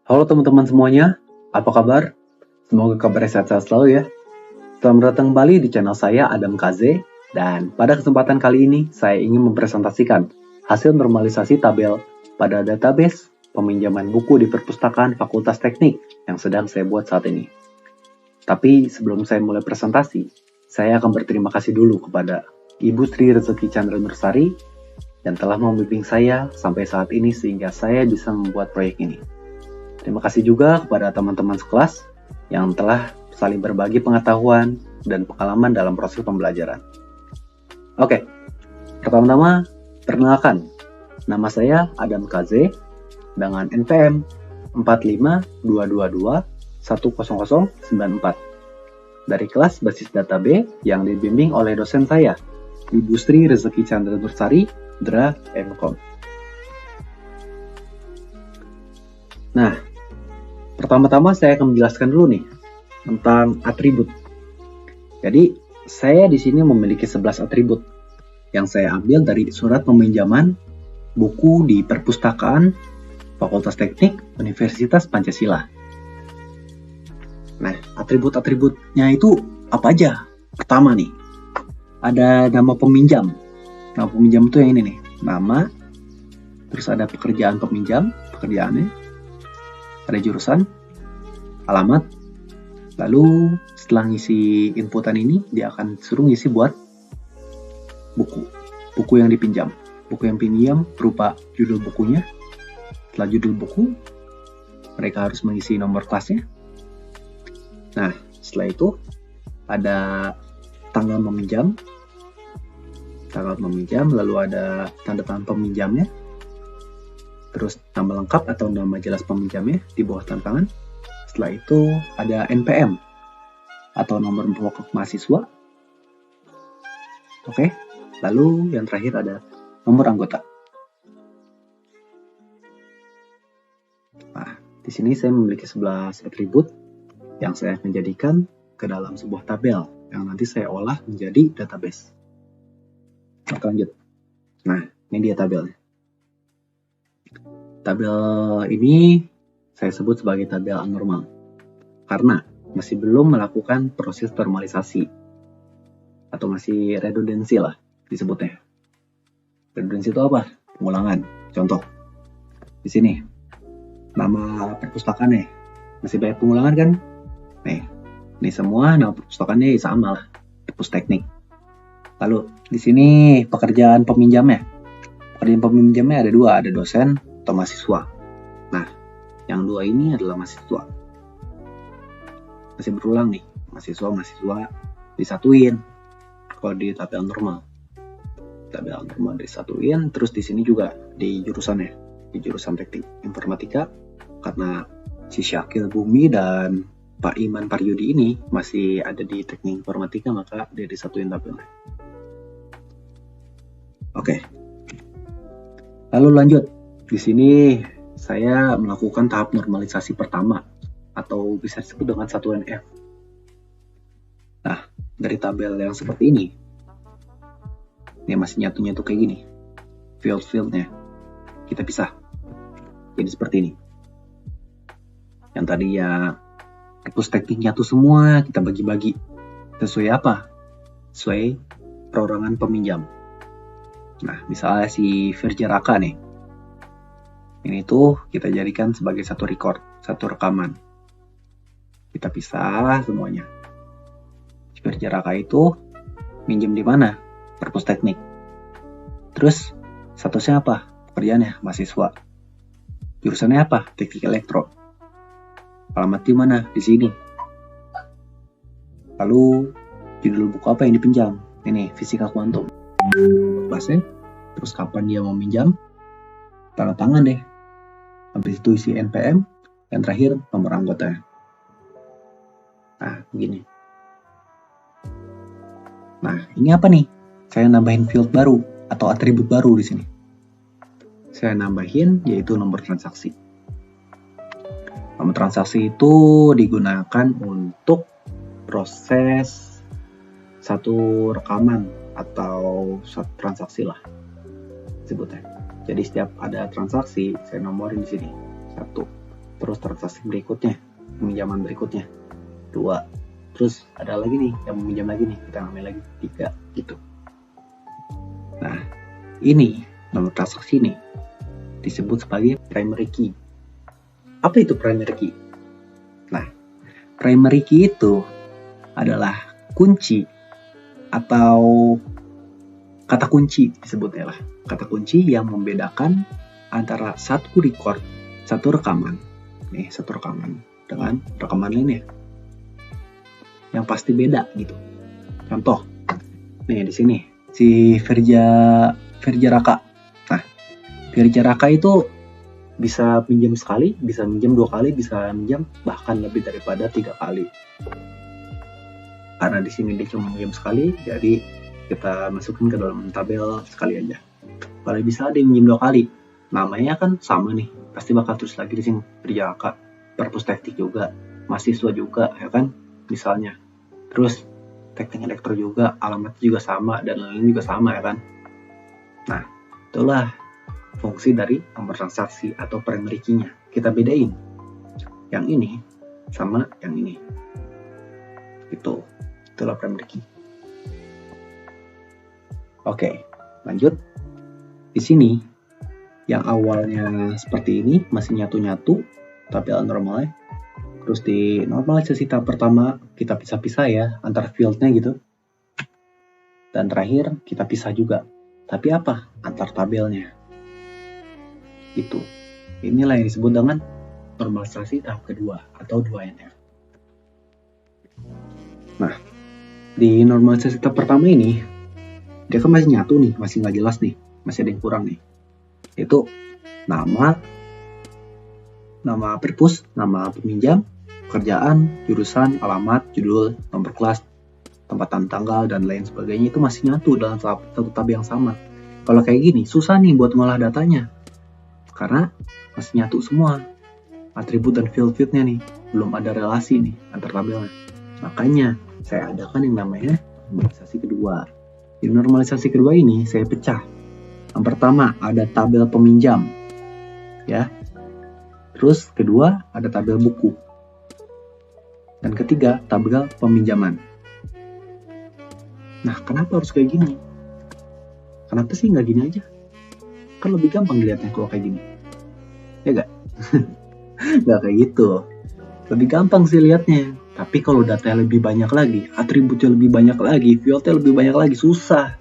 Halo teman-teman semuanya, apa kabar? Semoga kabarnya sehat-sehat selalu ya. Selamat datang kembali di channel saya Adam KZ, dan pada kesempatan kali ini saya ingin mempresentasikan hasil normalisasi tabel pada database peminjaman buku di perpustakaan Fakultas Teknik yang sedang saya buat saat ini. Tapi sebelum saya mulai presentasi, saya akan berterima kasih dulu kepada Ibu Sri Rezeki Chandra Nursari yang telah membimbing saya sampai saat ini sehingga saya bisa membuat proyek ini. Terima kasih juga kepada teman-teman sekelas yang telah saling berbagi pengetahuan dan pengalaman dalam proses pembelajaran. Oke, pertama-tama perkenalkan, nama saya Adam KZ dengan NPM 45222100094 dari kelas basis data B yang dibimbing oleh dosen saya, Ibu Sri Rezeki Chandra Nursari, Dra MKom. Nah, pertama-tama saya akan menjelaskan dulu nih tentang atribut. Jadi, saya di sini memiliki 11 atribut yang saya ambil dari surat peminjaman buku di perpustakaan Fakultas Teknik Universitas Pancasila. Nah, atribut-atributnya itu apa aja? Pertama nih, ada nama peminjam. Nama peminjam itu yang ini nih, nama, terus ada pekerjaan peminjam, pekerjaannya, ada jurusan, alamat, lalu setelah ngisi inputan ini, dia akan suruh ngisi buat buku yang dipinjam. Buku yang pinjam berupa judul bukunya. Setelah judul buku, mereka harus mengisi nomor kelasnya. Nah, setelah itu ada tanggal meminjam, lalu ada tanda tangan peminjamnya, terus nama lengkap atau nama jelas peminjamnya di bawah tanda tangan. Setelah itu ada NPM atau nomor pokok mahasiswa. Oke, lalu yang terakhir ada nomor anggota. Nah, di sini saya memiliki 11 atribut yang saya akan jadikan ke dalam sebuah tabel yang nanti saya olah menjadi database. Oke, lanjut. Nah, ini dia tabelnya. Tabel ini saya sebut sebagai tabel anormal karena masih belum melakukan proses normalisasi atau masih redundansi lah disebutnya. Redundansi itu apa? Pengulangan. Contoh, di sini nama perpustakaannya masih banyak pengulangan kan? Nih, ini semua nama perpustakaannya sama lah, perpus teknik. Lalu di sini pekerjaan peminjamnya. Pekerjaan peminjamnya ada dua, ada dosen atau mahasiswa. Nah, yang dua ini adalah mahasiswa. Masih berulang nih, mahasiswa disatuin. Kalau di tabel normal disatuin. Terus di sini juga di jurusannya, di jurusan teknik informatika, karena si Syakil Bumi dan Pak Iman Paryudi ini masih ada di teknik informatika, maka dia disatuin tabelnya. Oke. Lalu lanjut. Di sini saya melakukan tahap normalisasi pertama atau bisa disebut dengan satuan F. Nah, dari tabel yang seperti ini masih nyatu kayak gini. Field-fieldnya kita pisah. Jadi seperti ini. Yang tadi ya perpus teknik nyatu semua, kita bagi-bagi. Sesuai apa? Sesuai perorangan peminjam. Nah, misalnya si Firja Raka nih. Ini tuh kita jadikan sebagai satu record, satu rekaman. Kita pisah semuanya. Firja Raka itu minjem di mana? Perpus teknik. Terus statusnya apa? Pekerjaannya mahasiswa. Jurusannya apa? Teknik elektro. Alamat di mana? Di sini. Lalu judul buku apa yang dipinjam? Ini fisika kuantum. Kelasnya, terus kapan dia mau minjam, tanda tangan deh, habis itu isi NPM, dan terakhir nomor anggota. Nah, begini. Nah, ini apa nih? Saya nambahin field baru atau atribut baru di sini. Saya nambahin yaitu nomor transaksi. Nomor transaksi itu digunakan untuk proses satu rekaman atau satu transaksi lah sebutnya. Jadi setiap ada transaksi saya nomorin di sini 1, terus transaksi berikutnya, peminjaman berikutnya 2, terus ada lagi nih yang meminjam lagi nih, kita ambil lagi 3 gitu. Nah, ini nomor transaksi nih disebut sebagai primary key. Apa itu primary key? Nah, primary key itu adalah kunci atau kata kunci disebutnya lah. Kata kunci yang membedakan antara satu record, satu rekaman dengan rekaman lainnya. Yang pasti beda gitu. Contoh, nih di sini si Firja Raka. Nah, Firja Raka itu bisa pinjam sekali, bisa pinjam 2 kali, bisa pinjam bahkan lebih daripada 3 kali. Karena di sini dia cuma pinjam sekali, jadi kita masukin ke dalam tabel sekali aja. Kalau bisa dia pinjam 2 kali, namanya kan sama nih, pasti bakal terus lagi di sini Firja Raka. Perpus teknik juga, mahasiswa juga, ya kan? Misalnya. Terus teknik elektro juga, alamatnya juga sama, dan lain-lain juga sama, ya kan? Nah, itulah fungsi dari nomor transaksi atau primary key-nya. Kita bedain yang ini sama yang ini. Itulah primary key. Oke, lanjut. Di sini yang awalnya seperti ini masih nyatu-nyatu tabel normalnya. Terus di normalisasi tahap pertama kita pisah-pisah ya antar fieldnya gitu. Dan terakhir kita pisah juga. Tapi apa? Antar tabelnya. Itu. Inilah yang disebut dengan normalisasi tahap kedua atau 2NF. Nah, di normalisasi tahap pertama ini dia kan masih nyatu nih, masih nggak jelas nih, masih ada yang kurang nih. Itu nama perpus, nama peminjam, pekerjaan, jurusan, alamat, judul, nomor kelas, tempatan tanggal, dan lain sebagainya itu masih nyatu dalam satu tabel yang sama. Kalau kayak gini, susah nih buat ngolah datanya. Karena masih nyatu semua. Atribut dan field-fieldnya nih, belum ada relasi nih antar tabelnya. Makanya, saya adakan yang namanya normalisasi kedua. Di normalisasi kedua ini, saya pecah. Yang pertama, ada tabel peminjam. Ya. Terus kedua ada tabel buku. Dan ketiga tabel peminjaman. Nah, kenapa harus kayak gini? Kenapa sih nggak gini aja? Kan lebih gampang dilihatnya kalau kayak gini. Ya nggak? Nggak kayak gitu. Lebih gampang sih lihatnya. Tapi kalau datanya lebih banyak lagi, atributnya lebih banyak lagi, fieldnya lebih banyak lagi, susah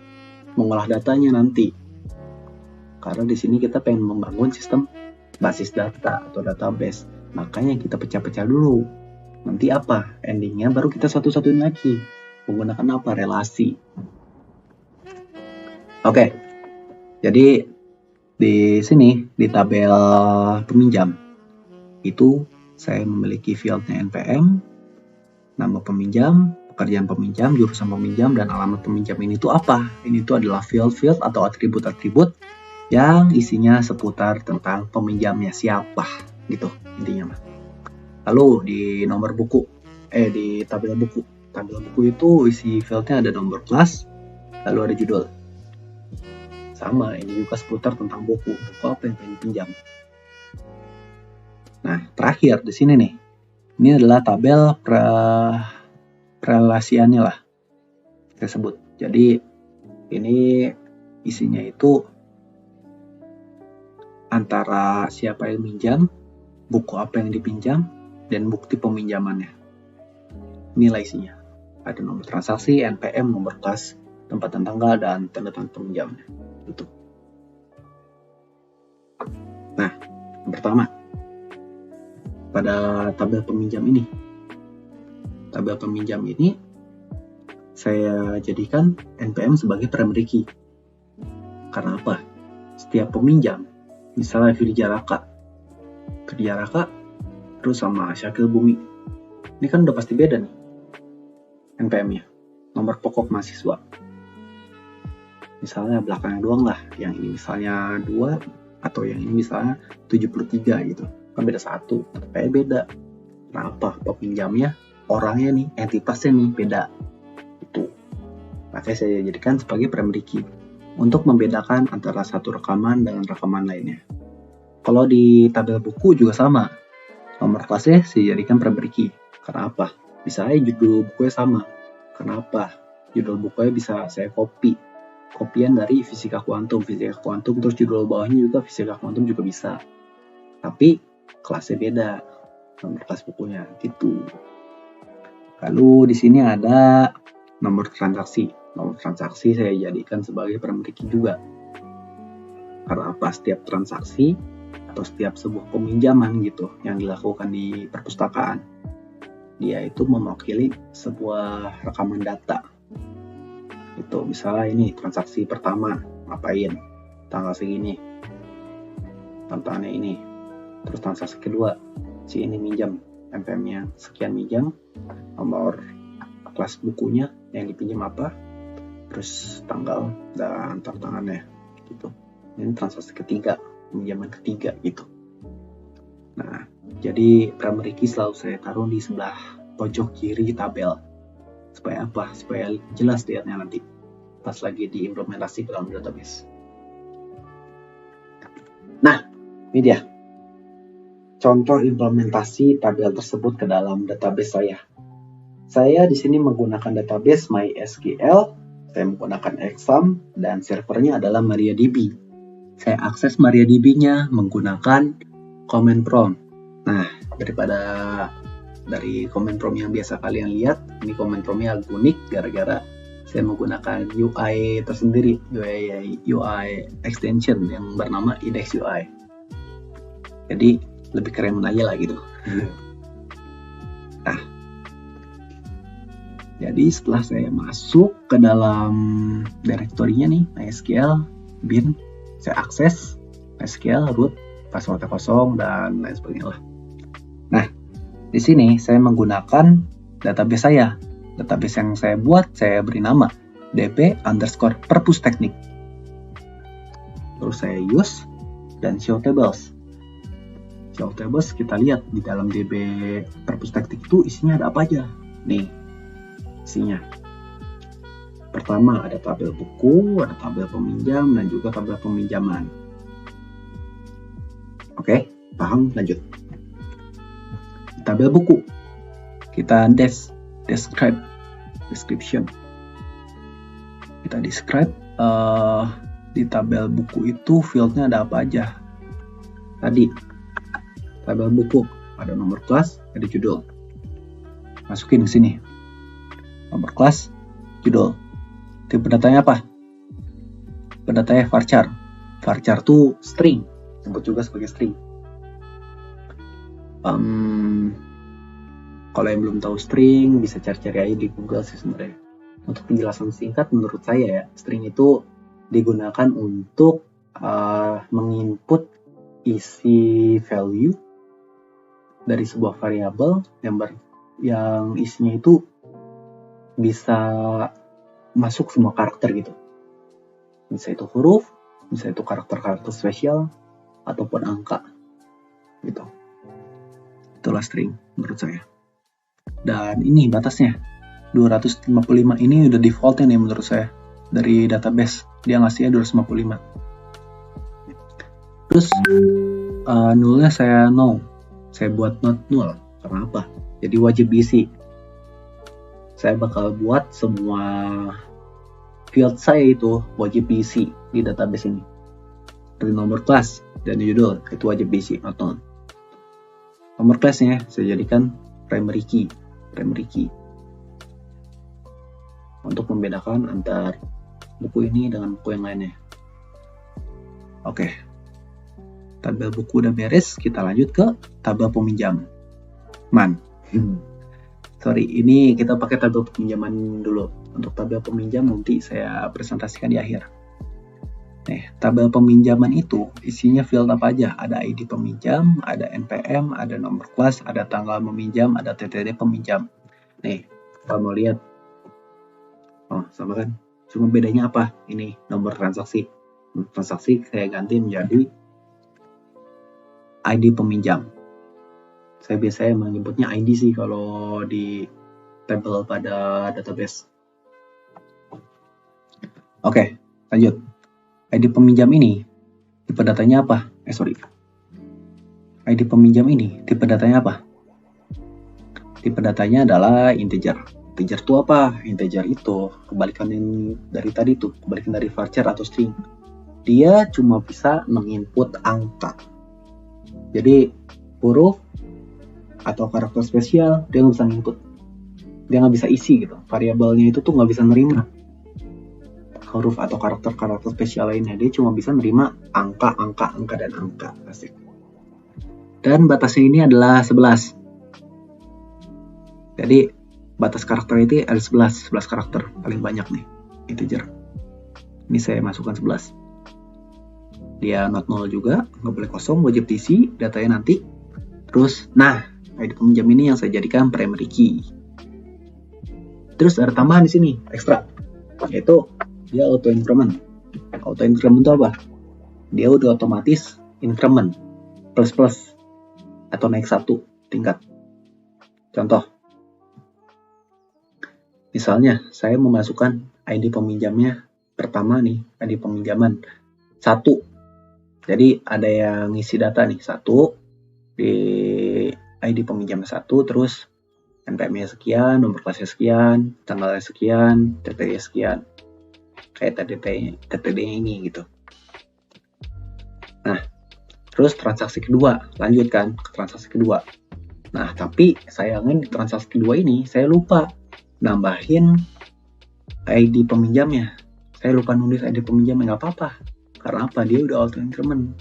mengolah datanya nanti. Karena di sini kita pengen membangun sistem basis data atau database, makanya kita pecah-pecah dulu. Nanti apa? Endingnya baru kita satu-satuin lagi. Menggunakan apa? Relasi. Oke. Jadi di sini di tabel peminjam itu saya memiliki fieldnya NPM, nama peminjam, pekerjaan peminjam, jurusan peminjam, dan alamat peminjam. Ini tuh apa? Ini tuh adalah field atau atribut-atribut yang isinya seputar tentang peminjamnya siapa gitu intinya mah. Lalu di nomor buku, di tabel buku itu isi fieldnya ada nomor kelas, lalu ada judul. Sama, ini juga seputar tentang buku apa yang pengen pinjam. Nah, terakhir di sini nih, ini adalah tabel relasiannya lah kita sebut. Jadi ini isinya itu antara siapa yang minjam, buku apa yang dipinjam, dan bukti peminjamannya. Inilah isinya. Ada nomor transaksi, NPM, nomor kelas, tempatan tanggal, dan tanda tangan peminjamnya. Itu. Nah, yang pertama, pada tabel peminjam ini, saya jadikan NPM sebagai primary key. Karena apa? Setiap peminjam, misalnya Firja Raka, terus sama Syakil Bumi. Ini kan udah pasti beda nih NPM-nya, nomor pokok mahasiswa. Misalnya belakangnya doang lah, yang ini misalnya 2, atau yang ini misalnya 73 gitu. Kan beda 1, kayak beda. Kenapa? Peminjamnya, orangnya nih, entitasnya nih, beda. Itu. Makanya saya jadikan sebagai primary key untuk membedakan antara satu rekaman dengan rekaman lainnya. Kalau di tabel buku juga sama. Nomor kelasnya saya jadikan primary key. Karena apa? Bisa aja judul bukunya sama. Kenapa? Judul bukunya bisa saya kopian dari fisika kuantum, terus judul bawahnya juga fisika kuantum juga bisa. Tapi kelasnya beda, nomor kelas bukunya gitu. Lalu di sini ada nomor transaksi. Nomor transaksi saya jadikan sebagai primary key juga. Karena apa? Setiap transaksi atau setiap sebuah peminjaman gitu yang dilakukan di perpustakaan, dia itu mewakili sebuah rekaman data. Itu misalnya ini transaksi pertama ngapain, tanggal segini, tantangannya ini. Terus transaksi kedua, si ini minjam, MPM-nya sekian minjam, nomor kelas bukunya yang dipinjam apa, terus tanggal dan tantangannya gitu. Ini transaksi ketiga, pinjaman ketiga gitu. Nah, jadi primary key selalu saya taruh di sebelah pojok kiri tabel. Supaya apa? Supaya jelas lihatnya nanti pas lagi diimplementasi ke dalam database. Nah, ini dia contoh implementasi tabel tersebut ke dalam database saya. Saya di sini menggunakan database MySQL, saya menggunakan Exam, dan servernya adalah MariaDB. Saya akses MariaDB-nya menggunakan command prompt. Nah, dari command prompt yang biasa kalian lihat, ini command prompt-nya agak unik gara-gara saya menggunakan UI tersendiri, UI extension yang bernama Index UI. Jadi lebih keren aja lah gitu. Nah, jadi setelah saya masuk ke dalam direktorinya nih, MySQL, bin, saya akses MySQL, root, passwordnya kosong, dan lain sebagainya lah. Nah, di sini saya menggunakan database saya. Database yang saya buat, saya beri nama db_perpusteknik. Terus saya use dan show tables. Show tables kita lihat di dalam db perpusteknik itu isinya ada apa aja. Nih, isinya. Pertama ada tabel buku, ada tabel peminjam, dan juga tabel peminjaman. Oke, paham? Lanjut. Tabel buku kita description, kita describe di tabel buku itu fieldnya ada apa aja. Tadi tabel buku ada nomor kelas, ada judul, masukin ke sini nomor kelas, judul. Tipe datanya apa? Tipe datanya varchar. Varchar tuh string, disebut juga sebagai string. Kalau yang belum tahu string, bisa cari-cari aja di Google sih sebenarnya. Untuk penjelasan singkat, menurut saya ya, string itu digunakan untuk menginput isi value dari sebuah variabel yang isinya itu bisa masuk semua karakter gitu. Bisa itu huruf, bisa itu karakter-karakter spesial, ataupun angka gitu. Itulah string menurut saya. Dan ini batasnya 255 ini udah defaultnya nih menurut saya dari database, dia ngasihnya 255. Terus nullnya saya no, saya buat not null. Karena apa? Jadi wajib diisi. Saya bakal buat semua field saya itu wajib diisi di database ini. Dari nomor kelas dan judul itu wajib diisi, not null. Nomor kelasnya saya jadikan primary key untuk membedakan antar buku ini dengan buku yang lainnya. Oke, tabel buku udah beres, kita lanjut ke tabel peminjam. Sorry, ini kita pakai tabel peminjaman dulu. Untuk tabel peminjam nanti saya presentasikan di akhir. Nih, tabel peminjaman itu isinya field apa aja? Ada ID peminjam, ada NPM, ada nomor kelas, ada tanggal meminjam, ada TTD peminjam. Nih, kalau mau lihat, oh sama kan? Cuma bedanya apa? Ini nomor transaksi. Transaksi saya ganti menjadi ID peminjam. Saya biasanya menyebutnya ID sih kalau di tabel pada database. Oke, lanjut. ID peminjam ini tipe datanya apa? ID peminjam ini, tipe datanya apa? Tipe datanya adalah integer. Integer itu apa? Integer itu kebalikan yang dari tadi tuh, kebalikan dari varchar atau string. Dia cuma bisa menginput angka. Jadi huruf atau karakter spesial dia nggak bisa input. Dia nggak bisa isi gitu. Variabelnya itu tuh nggak bisa nerima huruf atau karakter spesial lainnya. Dia cuma bisa nerima angka, dan angka. Asik. Dan batasnya ini adalah 11. Jadi batas karakter itu ada 11 karakter paling banyak nih, integer. Ini saya masukkan 11. Dia not null juga, nggak boleh kosong, wajib diisi datanya nanti. Terus, nah, ID peminjam ini yang saya jadikan primary key. Terus ada tambahan di sini, ekstra, yaitu dia auto increment. Auto increment itu apa? Dia udah otomatis increment plus atau naik 1 tingkat. Contoh, misalnya saya memasukkan ID peminjamnya pertama nih, ID peminjaman 1. Jadi ada yang ngisi data nih 1 di ID peminjam 1, terus NPM-nya sekian, nomor kelasnya sekian, tanggalnya sekian, TTD sekian. Kayak TTD ini gitu. Nah, terus transaksi kedua, lanjutkan ke transaksi kedua. Nah, tapi sayangnya di transaksi kedua ini saya lupa nambahin ID peminjamnya. Saya lupa nulis ID peminjamnya, nggak apa-apa. Karena apa? Dia udah auto increment.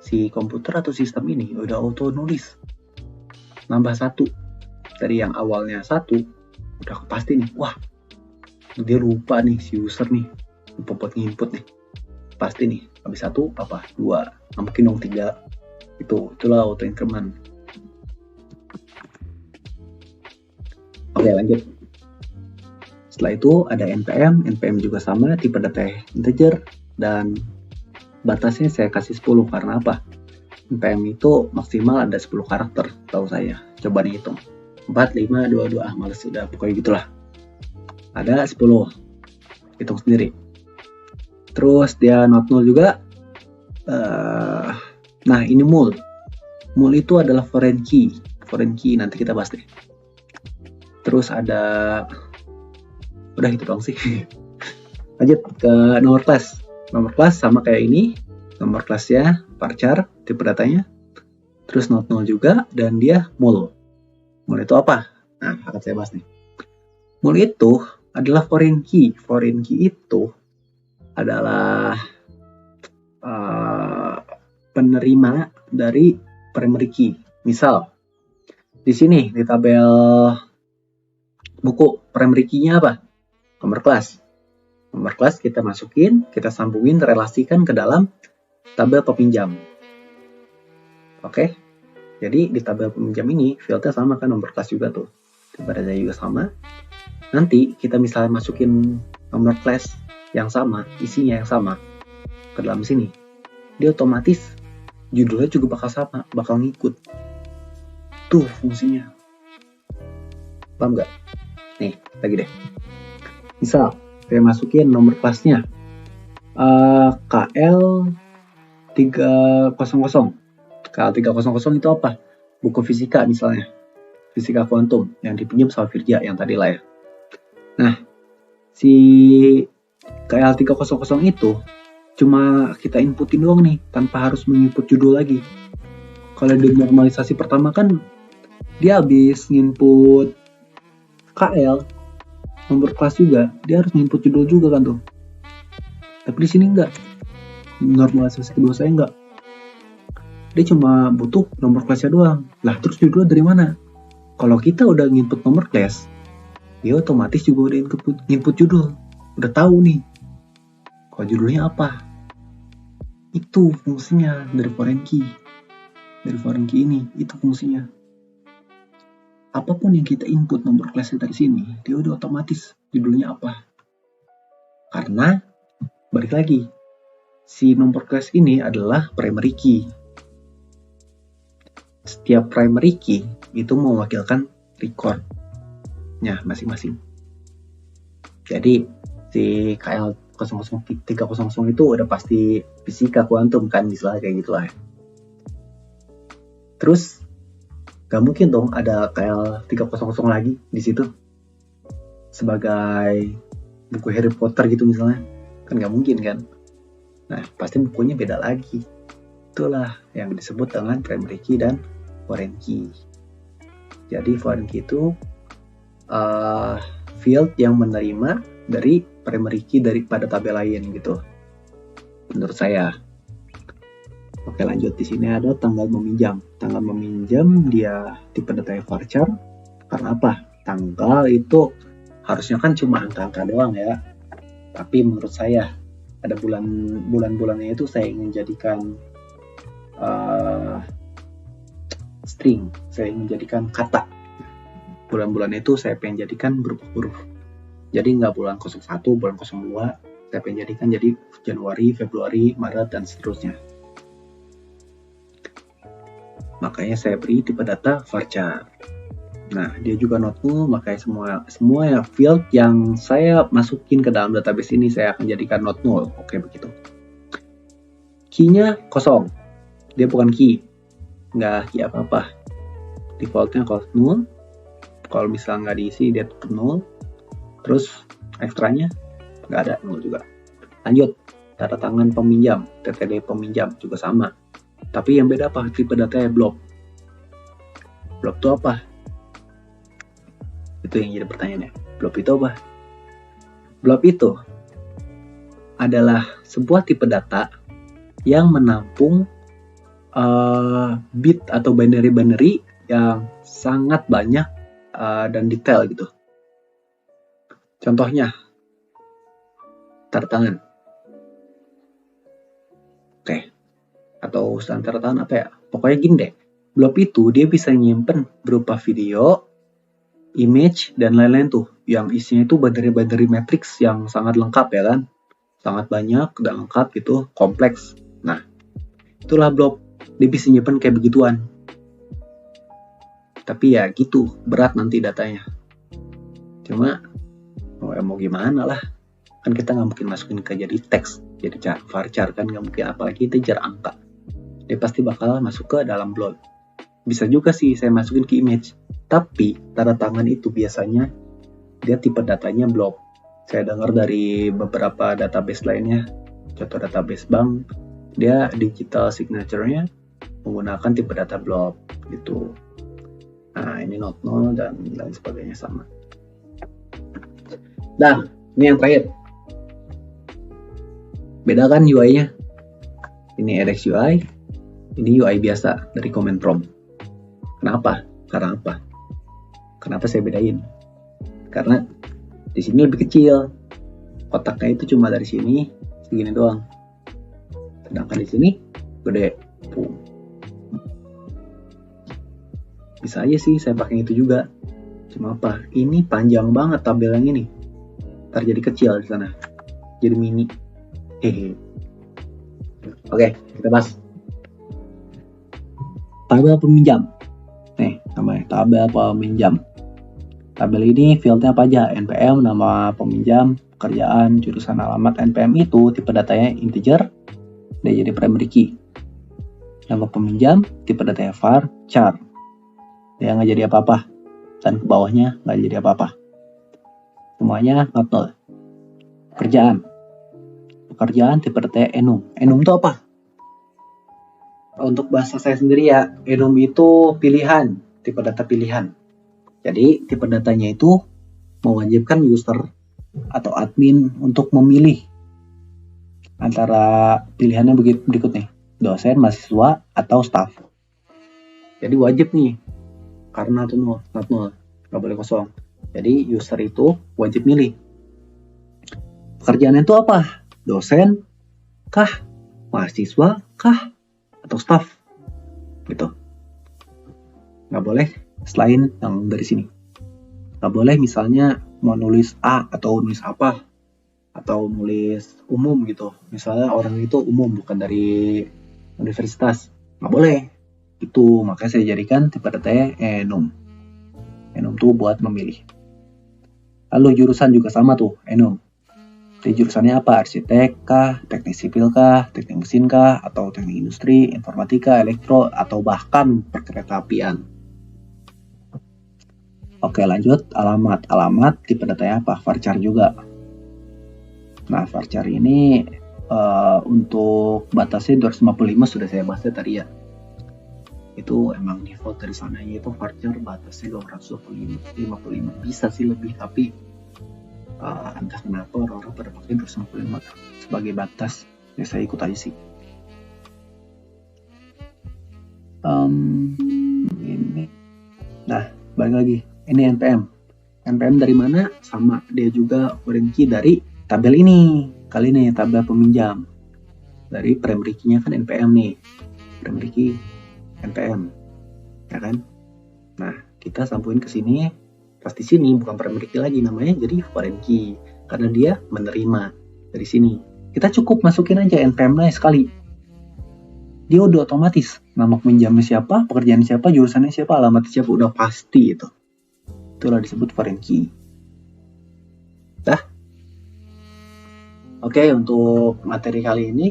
Si komputer atau sistem ini udah auto nulis. Nambah 1. Dari yang awalnya 1, udah pasti nih. Wah, dia lupa nih si user nih. Lupa buat nginput nih. Pasti nih, habis 1 apa? 2. Nggak mungkin dong 3. Itulah auto increment. Oke, lanjut. Setelah itu ada NPM juga sama, tipe data integer, dan batasnya saya kasih 10 karena apa? NPM itu maksimal ada 10 karakter, tahu saya. Coba dihitung. 4, 5, 2, 2, males sudah, pokoknya gitulah. Ada 10. Hitung sendiri. Terus dia not null juga. Nah, ini mul. Mul itu adalah foreign key. Foreign key nanti kita bahas deh. Terus ada, udah gitu dong sih. Lanjut ke nomor kelas. Nomor kelas sama kayak ini. Nomor kelasnya varchar, tipe datanya. Terus not null juga, dan dia mul. Mul itu apa? Nah, akan saya bahas nih. Mul itu adalah foreign key. Foreign key itu adalah penerima dari primary key. Misal, di sini di tabel buku primary key-nya apa? Nomor kelas. Nomor kelas kita masukin, kita sambungin, relasikan ke dalam tabel peminjam. Oke? Jadi di tabel peminjam ini fieldnya sama kan, nomor kelas juga tuh. Tiba-tiba juga sama. Nanti kita misalnya masukin nomor kelas yang sama, isinya yang sama ke dalam sini. Dia otomatis judulnya juga bakal sama, bakal ngikut. Tuh fungsinya. Paham nggak? Nih, lagi deh. Misal, saya masukin nomor kelasnya KL 300. KL 300 itu apa? Buku fisika misalnya. Fisika kuantum yang dipinjam sama Firja yang tadi lah ya. Nah, si KL 300 itu cuma kita inputin doang nih, tanpa harus menginput judul lagi. Kalau di normalisasi pertama kan dia habis nginput KL, nomor kelas juga, dia harus nginput judul juga kan tuh. Tapi di sini enggak. Normalisasi kedua saya enggak. Dia cuma butuh nomor kelasnya doang. Lah, terus judulnya dari mana? Kalau kita udah nginput nomor kelas, dia otomatis juga udah input judul. Udah tahu nih kalau judulnya apa. Itu fungsinya dari foreign key. Dari foreign key ini, itu fungsinya. Apapun yang kita input nomor kelasnya dari sini, dia udah otomatis judulnya apa. Karena, balik lagi, si nomor kelas ini adalah primary key. Setiap primary key itu mewakilkan record-nya masing-masing. Jadi, si KL 300 itu udah pasti fisika kuantum kan, misalnya kayak gitu lah. Terus gak mungkin dong ada KL 300 lagi di situ sebagai buku Harry Potter gitu misalnya, kan gak mungkin kan. Nah pasti bukunya beda lagi. Itulah yang disebut dengan primary key dan foreign key. Jadi foreign key itu field yang menerima dari primary key daripada tabel lain gitu, menurut saya. Oke lanjut, di sini ada tanggal meminjam. Tanggal meminjam dia tipe data varchar. Karena apa? Tanggal itu harusnya kan cuma angka-angka doang ya. Tapi menurut saya ada bulan-bulannya itu saya ingin jadikan string. Saya ingin jadikan kata. Bulan-bulan itu saya pengen jadikan berupa huruf. Jadi nggak bulan 01, bulan 02. Saya pengen jadikan jadi Januari, Februari, Maret, dan seterusnya. Makanya saya beri tipe data varchar. Nah, dia juga not null, makanya semua field yang saya masukin ke dalam database ini saya akan jadikan not null. Oke, begitu. Key-nya kosong. Dia bukan key. Nggak key apa-apa. Defaultnya kalau null. Kalau misalnya nggak diisi, dia tetap null. Terus ekstranya nggak ada, null juga. Lanjut, tanda tangan peminjam, TTD peminjam juga sama. Tapi yang beda apa? Tipe datanya blob. Blob itu apa? Itu yang jadi pertanyaannya. Blob itu apa? Blob itu adalah sebuah tipe data yang menampung bit atau binary yang sangat banyak dan detail gitu. Contohnya, tanda tangan. Oke. Atau tanda tangan apa ya? Pokoknya gini deh. Blob itu dia bisa nyimpen berupa video, image, dan lain-lain tuh. Yang isinya itu binary matrix yang sangat lengkap ya kan. Sangat banyak dan lengkap gitu, kompleks. Nah, itulah blob. Dia bisa nyimpen kayak begituan. Tapi ya gitu, berat nanti datanya. Cuma, mau gimana lah. Kan kita nggak mungkin masukin ke jadi teks, jadi varchar kan nggak mungkin, apalagi integer angka. Dia pasti bakal masuk ke dalam blob. Bisa juga sih saya masukin ke image. Tapi tanda tangan itu biasanya dia tipe datanya blob. Saya dengar dari beberapa database lainnya, contoh database bank, dia digital signature-nya menggunakan tipe data blob gitu. Nah ini not null dan lain sebagainya sama. Nah ini yang terakhir. Beda kan UI-nya? Ini edX UI, ini UI biasa dari command prompt. Kenapa? Karena apa? Kenapa saya bedain? Karena di sini lebih kecil. Kotaknya itu cuma dari sini segini doang. Sedangkan di sini gede. Bisa aja sih saya pakai itu juga. Cuma apa? Ini panjang banget tabel yang ini. Ntar jadi kecil di sana. Jadi mini. Oke, kita bahas tabel peminjam. Nih, namanya tabel peminjam. Tabel ini fieldnya apa aja? NPM, nama peminjam, pekerjaan, jurusan, alamat. NPM itu tipe datanya integer, dia jadi primary key. Nama peminjam, tipe datanya varchar, dia nggak jadi apa-apa. Dan ke bawahnya nggak jadi apa-apa. Semuanya not null. Pekerjaan tipe datanya enum. Enum itu apa? Untuk bahasa saya sendiri ya, enum itu pilihan, tipe data pilihan. Jadi tipe datanya itu mewajibkan user atau admin untuk memilih antara pilihannya berikut nih, dosen, mahasiswa, atau staff. Jadi wajib nih, karena itu not null, nggak boleh kosong. Jadi user itu wajib milih. Pekerjaan itu apa? Dosen kah? Mahasiswa kah? Atau staff? Gitu. Nggak boleh selain yang dari sini. Nggak boleh misalnya mau nulis A atau nulis apa, atau nulis umum gitu. Misalnya orang itu umum bukan dari universitas. Nggak boleh. Itu makanya saya jadikan tipe datanya enum. Enum tuh buat memilih. Lalu jurusan juga sama tuh, enum. jurusannya apa? Arsitek kah, teknik sipil kah, teknik mesin kah, atau teknik industri, informatika, elektro, atau bahkan perkeretaapian. Oke, lanjut. Alamat tipe datanya apa? Varchar juga. Nah, varchar ini untuk batasnya 255 sudah saya bahas tadi ya. Itu emang default dari sana, yaitu varchar batasnya 255. Bisa sih lebih, tapi entah kenapa orang-orang pada pakai 255 sebagai batas. Ya saya ikut aja sih. Ini. Nah, balik lagi. Ini NPM. NPM dari mana? Sama, dia juga foreign key dari tabel ini. Kali ini tabel peminjam. Dari primary key-nya kan NPM nih. Primary key NPM. Ya kan? Nah, kita sampuin ke sini. Pasti sini bukan primary key lagi, namanya jadi foreign key. Karena dia menerima dari sini. Kita cukup masukin aja NPM-nya sekali. Dia udah otomatis. Nama peminjamnya siapa, pekerjaan siapa, jurusannya siapa, alamatnya siapa, udah pasti itu. Itulah disebut foreign key. Dah. Oke, untuk materi kali ini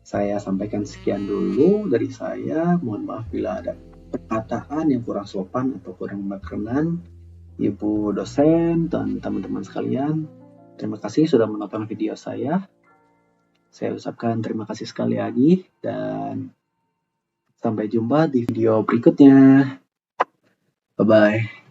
saya sampaikan sekian dulu dari saya. Mohon maaf bila ada perkataan yang kurang sopan atau kurang berkenan. Ibu dosen dan teman-teman sekalian, terima kasih sudah menonton video saya. Saya ucapkan terima kasih sekali lagi dan sampai jumpa di video berikutnya. Bye-bye.